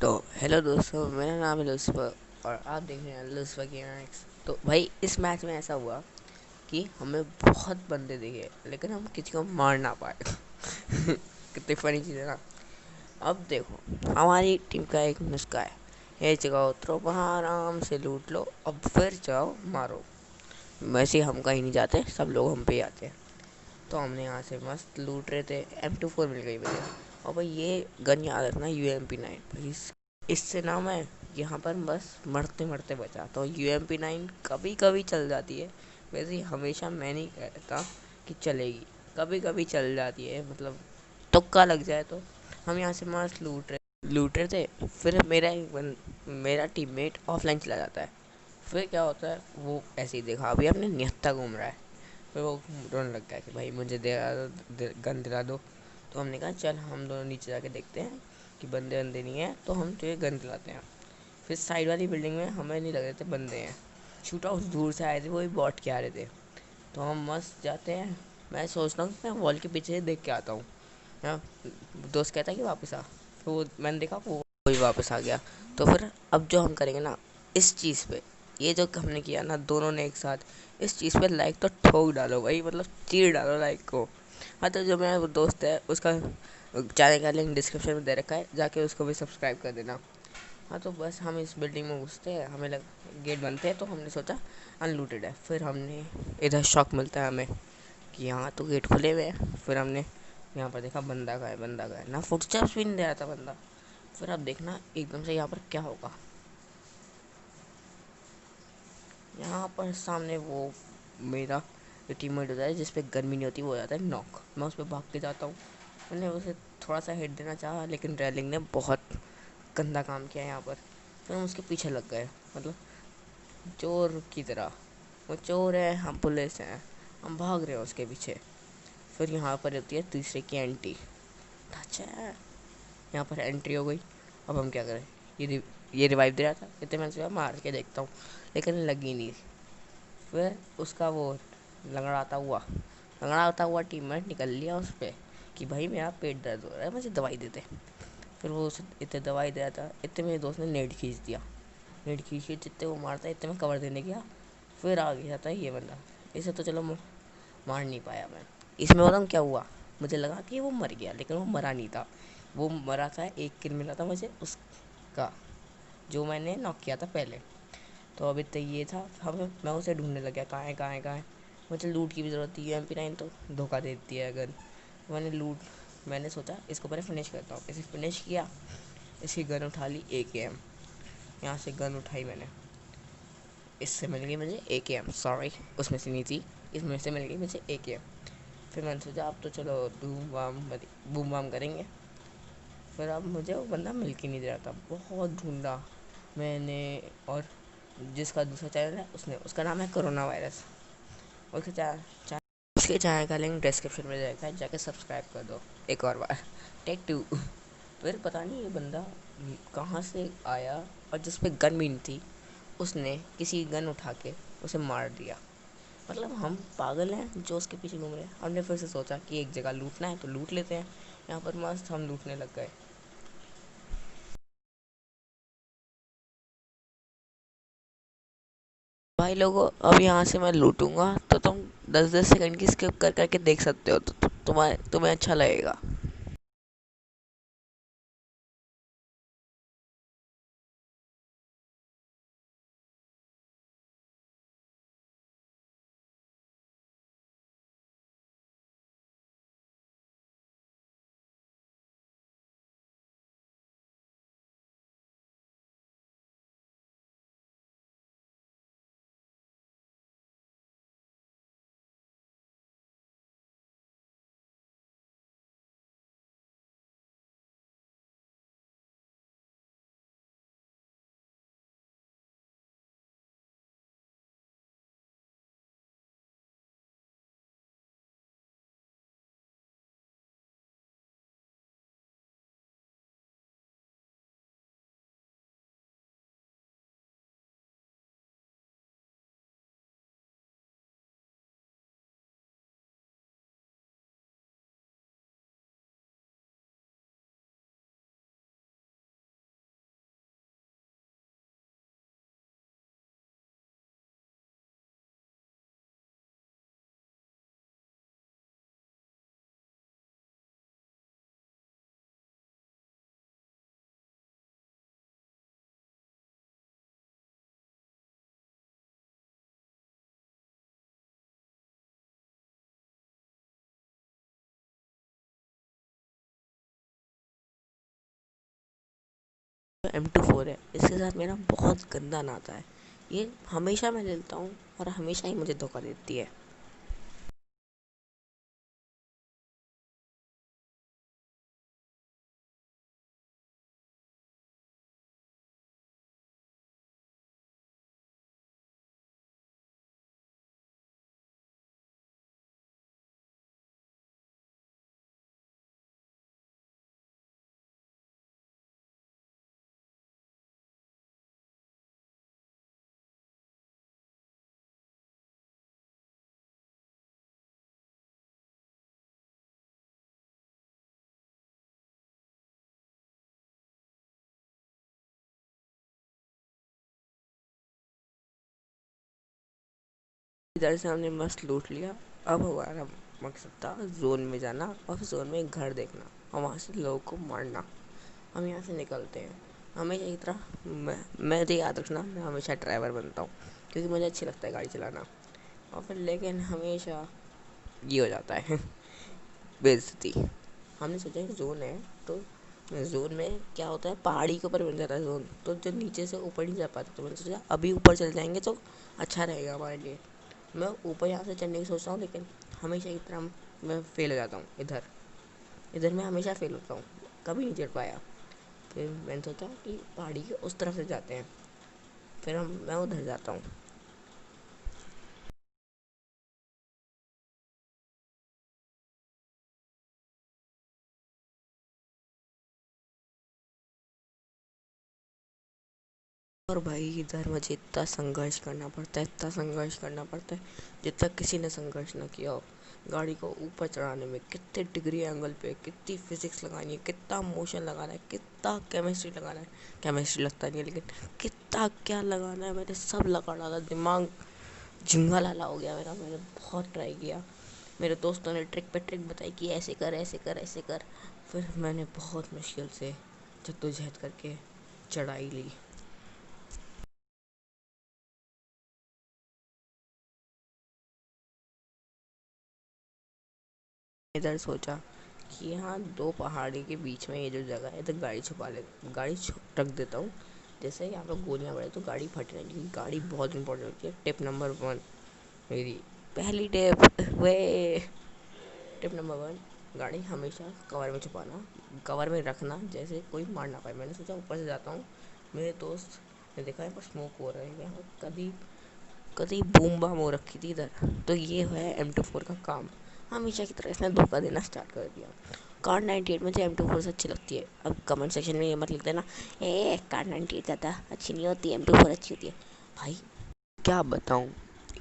तो हेलो दोस्तों, मेरा नाम है लुस्फर और आप देख रहे हैं लुस्फर गेम्स। तो भाई इस मैच में ऐसा हुआ कि हमें बहुत बंदे दिखे लेकिन हम किसी को मार ना पाए। कितनी फनी चीज़ है ना। अब देखो, हमारी टीम का एक नुस्खा है, ये जगह उतरो वहाँ आराम से लूट लो, अब फिर जाओ मारो। वैसे हम कहीं नहीं जाते, सब लोग हम पे ही आते हैं। तो हमने यहाँ से मस्त लूट रहे थे, M24 मिल गई मुझे। और भाई ये गन याद रखना, UMP9 भाई। इससे ना मैं यहाँ पर बस मरते मरते बचाता हूँ। UMP9 कभी कभी चल जाती है, वैसे हमेशा मैं नहीं कहता कि चलेगी, कभी कभी चल जाती है, मतलब तुक्का लग जाए तो। हम यहाँ से मस्त लूट रहे थे, फिर मेरा टीममेट ऑफलाइन चला जाता है। फिर क्या होता है, वो ऐसे ही देखा अभी अपने निहत्था घूम रहा है। फिर वो रोने लग गया कि भाई मुझे गन दिला दो। तो हमने कहा चल हम दोनों नीचे जाके देखते हैं कि बंदे बंदे नहीं है, तो हम तुझे गन दिलाते हैं। फिर साइड वाली बिल्डिंग में हमें नहीं लग रहे थे बंदे हैं, शूट आउट दूर से आए थे, वो भी बॉट के आ रहे थे। तो हम मस्त जाते हैं, मैं सोचता हूँ कि मैं वॉल के पीछे देख के आता हूँ। हाँ, दोस्त कहता है कि वापस आ। फिर वो मैंने देखा, वो वही वापस आ गया। तो फिर अब जो हम करेंगे ना, इस चीज़ पे, ये जो हमने किया ना दोनों ने एक साथ, इस चीज़ पे लाइक तो ठोक डालो भाई, मतलब चीर डालो लाइक को। हाँ, तो जो मेरा वो दोस्त है उसका चैनल का लिंक डिस्क्रिप्शन में दे रखा है, जाके उसको भी सब्सक्राइब कर देना। हाँ, तो बस हम इस बिल्डिंग में घुसते हैं, हमें गेट बनते हैं, तो हमने सोचा अनलूटेड है। फिर हमने इधर शॉक मिलता है हमें कि यहाँ तो गेट खुले हुए हैं। फिर हमने यहाँ पर देखा बंदा का है, बंदा का है ना, फुटस्टेप्स भी नहीं दे रहा था बंदा। फिर अब देखना एकदम से यहाँ पर क्या होगा। यहाँ पर सामने वो मेरा जो टीममेट होता है जिसपे गर्मी नहीं होती, वो हो जाता है नॉक। मैं उस पर भाग के जाता हूँ। मैंने उसे थोड़ा सा हिट देना चाहा, लेकिन रैलिंग ने बहुत गंदा काम किया यहाँ पर। फिर हम उसके पीछे लग गए, मतलब चोर की तरह। वो चोर है, हम पुलिस हैं, हम भाग रहे हैं उसके पीछे। फिर यहाँ पर होती है तीसरे की एंट्री। अच्छा, यहाँ पर एंट्री हो गई। अब हम क्या करें, ये रिवाइव दे रहा था, इतने मैंने सोचा मार के देखता हूँ, लेकिन लगी नहीं। फिर उसका वो लंगड़ाता हुआ टीममेट निकल लिया उस पर कि भाई मेरा पेट दर्द हो रहा है, मुझे दवाई दे दे। फिर वो उसे इतने दवाई दे रहा था, इतने मेरे दोस्त ने नेट खींच दिया। नेट खींच के जितने वो मारता है, इतने में कवर देने गया। फिर आ गया था ये बंदा। इसे तो चलो मार नहीं पाया मैं। इसमें बताऊँ क्या हुआ, मुझे लगा कि वो मर गया, लेकिन वो मरा नहीं था। वो मरा था, एक किल मिला था मुझे उसका, जो मैंने नॉक किया था पहले। तो अभी तक ये था, हमें मैं उसे ढूंढने लग गया, कहाँ है कहाँ है कहाँ है। मुझे लूट की भी ज़रूरत थी, MP9 तो धोखा दे देती है अगर। मैंने सोचा इसको पहले फिनिश करता हूँ। इसे फिनिश किया, इसकी गन उठा ली AKM। यहाँ से गन उठाई मैंने, इससे मिल गई मुझे AKM, सॉरी उसमें से नहीं थी, इसमें से मिल गई मुझे AKM। फिर मैंने सोचा अब तो चलो बूम वाम करेंगे। फिर अब मुझे वो बंदा मिल के नहीं दे रहा था, बहुत ढूंढा मैंने। और जिसका दूसरा चैनल है, उसने, उसका नाम है कोरोना वायरस। उसके चैनल उसके चैनल का लिंक डिस्क्रिप्शन में रहता है, जाके सब्सक्राइब कर दो एक और बार। Take to. फिर पता नहीं ये बंदा कहाँ से आया, और जिस पे गन भी नहीं थी, उसने किसी गन उठा के उसे मार दिया। मतलब हम पागल हैं जो उसके पीछे घूम रहे हैं। हमने फिर से सोचा कि एक जगह लूटना है तो लूट लेते हैं। यहाँ पर मस्त हम लूटने लग गए। भाई लोगों, अब यहाँ से मैं लूटूंगा तो तुम 10-10 सेकंड की स्किप कर करके देख सकते हो, तो तुम्हें अच्छा लगेगा। M24 है, इसके साथ मेरा बहुत गंदा नाता है। ये हमेशा मैं लेता हूँ और हमेशा ही मुझे धोखा देती है। इधर से हमने मस्त लूट लिया। अब हमारा मकसद था जोन में जाना और जोन में एक घर देखना और वहाँ से लोगों को मारना। हम यहाँ से निकलते हैं। हमेशा की तरह मैं तो याद रखना, मैं हमेशा ड्राइवर बनता हूँ क्योंकि मुझे अच्छी लगता है गाड़ी चलाना। और फिर लेकिन हमेशा ये हो जाता है बेइज्जती। हमने सोचा कि जोन है तो जोन में क्या होता है, पहाड़ी के ऊपर बन जाता है जोन, तो जो नीचे से ऊपर नहीं जा पाते, तो मैंने सोचा अभी ऊपर चल जाएंगे तो अच्छा रहेगा हमारे लिए। मैं ऊपर यहाँ से चढ़ने की सोचता हूँ, लेकिन हमेशा की तरह मैं फेल हो जाता हूँ। इधर इधर मैं हमेशा फेल होता हूँ, कभी नहीं चढ़ पाया। फिर मैंने सोचा कि पहाड़ी के उस तरफ से जाते हैं। फिर मैं उधर जाता हूँ। और भाई इधर मुझे इतना संघर्ष करना पड़ता है, इतना संघर्ष करना पड़ता है जितना किसी ने संघर्ष ना किया हो। गाड़ी को ऊपर चढ़ाने में कितने डिग्री एंगल पे कितनी फिजिक्स लगानी है, कितना मोशन लगाना है, कितना केमिस्ट्री लगाना है। केमिस्ट्री लगता नहीं है, लेकिन कितना क्या लगाना है, मैंने सब लगा डाला। दिमाग झिंगा लाला हो गया मेरा। मैंने बहुत ट्राई किया, मेरे दोस्तों ने ट्रिक पे ट्रिक बताई कि ऐसे कर ऐसे कर ऐसे कर। फिर मैंने बहुत मुश्किल से जद्दोजहद करके चढ़ाई ली। इधर सोचा कि यहाँ दो पहाड़ी के बीच में ये जो जगह है, इधर गाड़ी छुपा ले, रख देता हूँ। जैसे यहाँ पे गोलियाँ पड़े तो गाड़ी फट नहीं, क्योंकि गाड़ी बहुत इंपॉर्टेंट होती है। टिप नंबर 1, मेरी पहली टिप। वे टिप नंबर 1, गाड़ी हमेशा कवर में छुपाना, कवर में रखना, जैसे कोई मार ना पाए। मैंने सोचा ऊपर से जाता हूँ, मेरे दोस्त ने देखा है पर स्मोक हो रहा है यहाँ, कभी कभी बूम बाम हो रखी थी इधर। तो ये है M24 का काम। हमेशा की तरह इसने धोखा देना स्टार्ट कर दिया। कार 98 मुझे M24 से अच्छी लगती है। अब कमेंट सेक्शन में ये मत लिख देना, ए कार 98 ज़्यादा अच्छी नहीं होती, M24 अच्छी होती है। भाई क्या बताऊँ,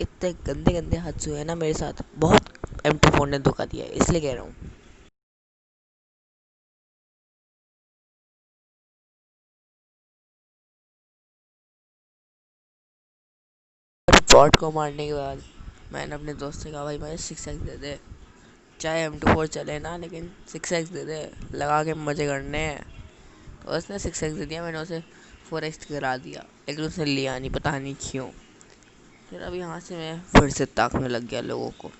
इतने गंदे गंदे हादसे हुए हैं ना मेरे साथ, बहुत। M24 ने धोखा दिया है, इसलिए कह रहा हूँ। बॉट को मारने के बाद मैंने अपने दोस्त से कहा, भाई मुझे 6x दे दे, चाहे M24 चले ना, लेकिन 6x दे दे, लगा के मज़े करने हैं। तो उसने 6x दे दिया, मैंने उसे 4x करा दिया, लेकिन उसने लिया नहीं, पता नहीं क्यों। फिर अब यहाँ से मैं फिर से ताकने लग गया लोगों को।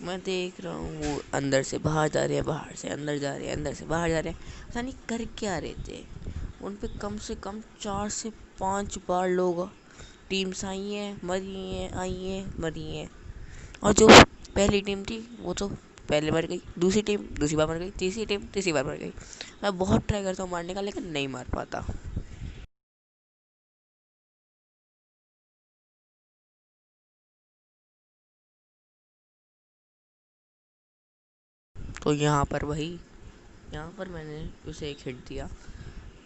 मैं देख रहा हूँ वो अंदर से बाहर जा रहे हैं, बाहर से अंदर जा रहे हैं, अंदर से बाहर जा रहे हैं, पता नहीं कर क्या रहे थे। उन पे कम से कम 4 से 5 बार लोग टीम्स आई हैं मरी हैं, आई हैं मरी हैं। और जो पहली टीम थी वो तो पहले मर गई, दूसरी टीम दूसरी बार मर गई, तीसरी टीम तीसरी बार मर गई। मैं बहुत ट्राई करता हूँ मारने का, लेकिन नहीं मार पाता। तो यहाँ पर मैंने उसे एक हिट दिया,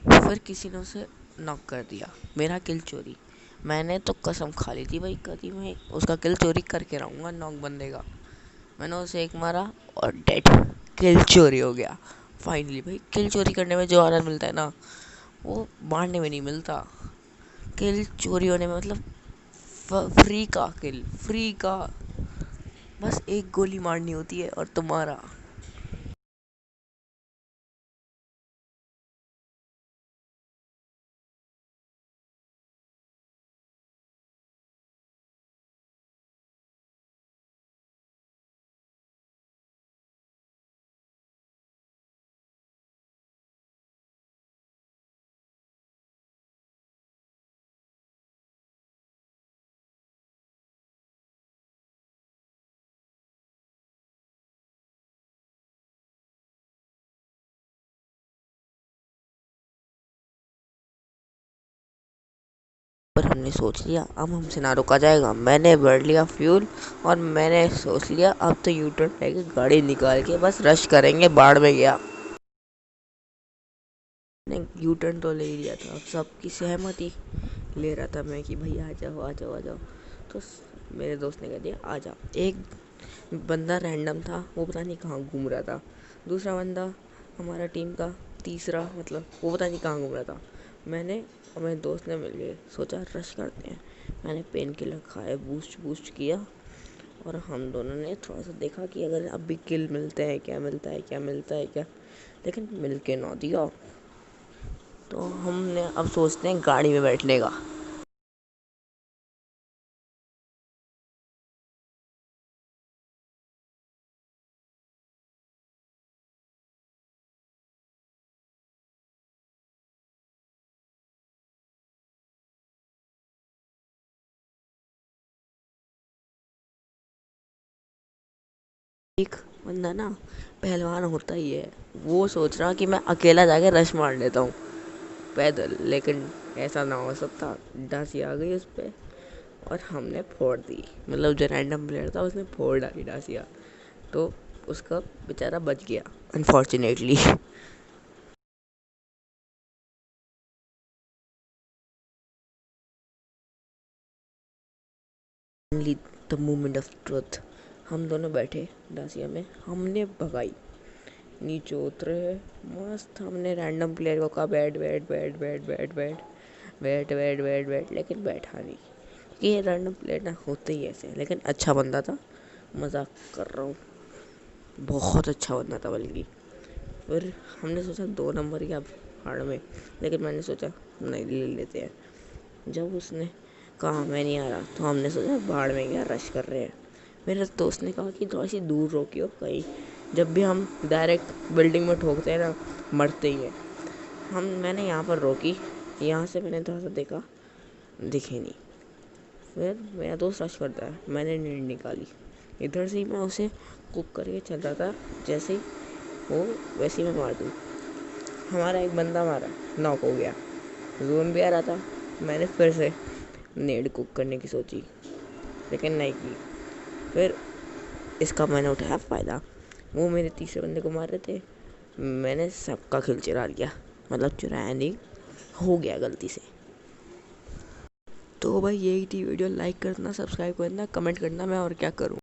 फिर किसी ने उसे नॉक कर दिया। मेरा किल चोरी। मैंने तो कसम खा ली थी, भाई कभी मैं उसका किल चोरी करके रहूँगा नॉक बंदे का। मैंने उसे एक मारा और डेड, किल चोरी हो गया। फाइनली भाई, किल चोरी करने में जो आनंद मिलता है ना, वो मारने में नहीं मिलता। किल चोरी होने में मतलब फ्री का किल, फ्री का, बस एक गोली मारनी होती है और तुम्हारा। पर हमने सोच लिया अब हमसे ना रुका जाएगा। मैंने भर लिया फ्यूल और मैंने सोच लिया अब तो यू टर्न लेके गाड़ी निकाल के बस रश करेंगे, बाढ़ में गया। मैंने यू टर्न तो ले ही लिया था, अब सबकी सहमति ले रहा था मैं कि भाई आ जाओ आ जाओ आ जाओ। तो मेरे दोस्त ने कह दिया आ जा। एक बंदा रैंडम था, वो पता नहीं कहाँ घूम रहा था। दूसरा बंदा हमारा टीम का तीसरा, मतलब वो पता नहीं कहाँ घूम रहा था। मैंने और मेरे दोस्त ने मिलके सोचा रश करते हैं। मैंने पेन किलर खाया, बूस्ट बूस्ट किया और हम दोनों ने थोड़ा सा देखा कि अगर अब भी किल मिलते हैं, क्या मिलता है क्या मिलता है क्या, लेकिन मिल के ना दिया। तो हमने अब सोचते हैं गाड़ी में बैठने का। एक बंदा ना पहलवान होता ही है, वो सोच रहा कि मैं अकेला जाके रश मार लेता हूँ पैदल, लेकिन ऐसा ना हो सकता। डांसी आ गई उस पर और हमने फोड़ दी, मतलब जो रैंडम प्लेयर था उसने फोड़ डाली डांसिया। तो उसका बेचारा बच गया unfortunately. Only the moment of truth. हम दोनों बैठे डांसिया में, हमने भगाई, नीचे उतरे, मस्त हमने रैंडम प्लेयर को कहा बैठ बैठ बैठ बैठ बैठ बैठ बैठ बैठ बैठ बैठ, लेकिन बैठा नहीं। ये रैंडम प्लेयर ना होते ही ऐसे हैं, लेकिन अच्छा बंदा था, मजाक कर रहा हूँ, बहुत अच्छा बंदा था बल्कि। फिर हमने सोचा 2 नंबर क्या भाड़ में, लेकिन मैंने सोचा नहीं ले लेते हैं। जब उसने कहा मैं नहीं आ रहा, तो हमने सोचा भाड़ में क्या रश कर रहे हैं। मेरे दोस्त ने कहा कि थोड़ी सी दूर रोकियो कहीं, जब भी हम डायरेक्ट बिल्डिंग में ठोकते हैं ना मरते ही है। मैंने यहाँ पर रोकी, यहाँ से मैंने थोड़ा सा देखा, दिखे नहीं। फिर मेरा दोस्त रश करता है, मैंने नीड निकाली, इधर से ही मैं उसे कुक करके चल रहा था, जैसे ही वो वैसे ही मैं मार दूँ। हमारा एक बंदा मारा, नॉक हो गया। जोन भी आ रहा था, मैंने फिर से नेड कुक करने की सोची, लेकिन नहीं की। फिर इसका मैंने उठाया फ़ायदा, वो मेरे तीसरे बंदे को मार रहे थे, मैंने सबका किल चुरा लिया, मतलब चुराया नहीं, हो गया गलती से। तो भाई यही थी वीडियो, लाइक करना, सब्सक्राइब करना, कमेंट करना, मैं और क्या करूँ।